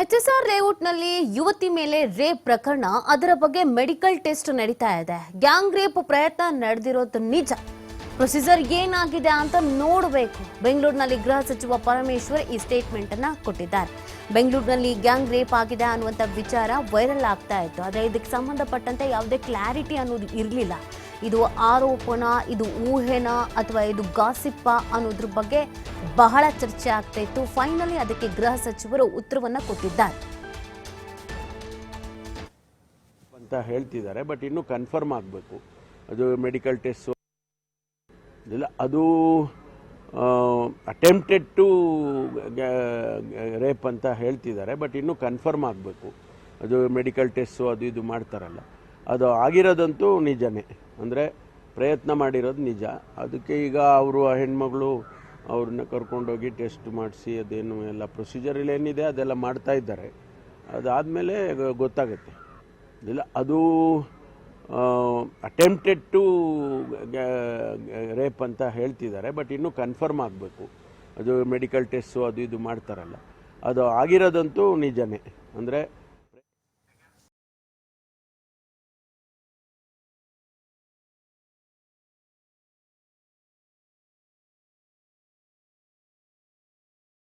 HSR ಲೇಔಟ್ನಲ್ಲಿ ಯುವತಿ ಮೇಲೆ rape ಪ್ರಕರಣ, ಅದರ ಬಗ್ಗೆ ಮೆಡಿಕಲ್ ಟೆಸ್ಟ್ ನಡೀತಾ ಇದೆ. ಗ್ಯಾಂಗ್ ರೇಪ್ ಪ್ರಯತ್ನ ನಡೆದಿರೋದು ನಿಜ. ಪ್ರೊಸೀಜರ್ ಏನಾಗಿದೆ ಅಂತ ನೋಡಬೇಕು. ಬೆಂಗಳೂರಿನಲ್ಲಿ ಗೃಹ ಸಚಿವ ಪರಮೇಶ್ವರ್ ಈ ಸ್ಟೇಟ್ಮೆಂಟ್ ಅನ್ನ ಕೊಟ್ಟಿದ್ದಾರೆ. ಬೆಂಗಳೂರಿನಲ್ಲಿ ಗ್ಯಾಂಗ್ ರೇಪ್ ಆಗಿದೆ ಅನ್ನುವಂಥ ವಿಚಾರ ವೈರಲ್ ಆಗ್ತಾ ಇತ್ತು. ಆದರೆ ಇದಕ್ಕೆ ಸಂಬಂಧಪಟ್ಟಂತೆ ಯಾವುದೇ ಕ್ಲಾರಿಟಿ ಅನ್ನೋದು ಇರಲಿಲ್ಲ. ಇದು ಆರೋಪನ, ಇದು ಊಹೆನ ಅಥವಾ ಇದು ಗಾಸಿಪ್ಪ ಅನ್ನೋದ್ರ ಬಗ್ಗೆ ಬಹಳ ಚರ್ಚೆ ಆಗ್ತಾ ಇತ್ತು. ಫೈನಲಿ ಅದಕ್ಕೆ ಗೃಹ ಸಚಿವರು ಉತ್ತರವನ್ನ ಕೊಟ್ಟಿದ್ದಾರೆ ಅಂತ ಹೇಳ್ತಿದ್ದಾರೆ. ಬಟ್ ಇನ್ನೂ ಕನ್ಫರ್ಮ್ ಆಗಬೇಕು. ಅದು ಮೆಡಿಕಲ್ ಟೆಸ್ಟ್ ಇಲ್ಲ, ಅದು ಅಟೆಂಪ್ಟೆಡ್ ಟು ರೇಪ್ ಅಂತ ಹೇಳ್ತಿದ್ದಾರೆ. ಬಟ್ ಇನ್ನೂ ಕನ್ಫರ್ಮ್ ಆಗಬೇಕು. ಅದು ಮೆಡಿಕಲ್ ಟೆಸ್ಟು ಅದು ಇದು ಮಾಡ್ತಾರಲ್ಲ, ಅದು ಆಗಿರೋದಂತೂ ನಿಜನೇ. ಅಂದರೆ ಪ್ರಯತ್ನ ಮಾಡಿರೋದು ನಿಜ. ಅದಕ್ಕೆ ಈಗ ಅವರು ಆ ಹೆಣ್ಮಗಳು ಅವ್ರನ್ನ ಕರ್ಕೊಂಡೋಗಿ ಟೆಸ್ಟ್ ಮಾಡಿಸಿ ಅದೇನು ಎಲ್ಲ ಪ್ರೊಸೀಜರಲ್ಲಿ ಏನಿದೆ ಅದೆಲ್ಲ ಮಾಡ್ತಾ ಇದ್ದಾರೆ. ಅದಾದಮೇಲೆ ಗೊತ್ತಾಗುತ್ತೆ. ಇಲ್ಲ, ಅದು ಅಟೆಂಪ್ಟೆಡ್ ಟು ರೇಪ್ ಅಂತ ಹೇಳ್ತಿದ್ದಾರೆ. ಬಟ್ ಇನ್ನೂ ಕನ್ಫರ್ಮ್ ಆಗಬೇಕು. ಅದು ಮೆಡಿಕಲ್ ಟೆಸ್ಟು ಅದು ಇದು ಮಾಡ್ತಾರಲ್ಲ, ಅದು ಆಗಿರೋದಂತೂ ನಿಜನೇ. ಅಂದರೆ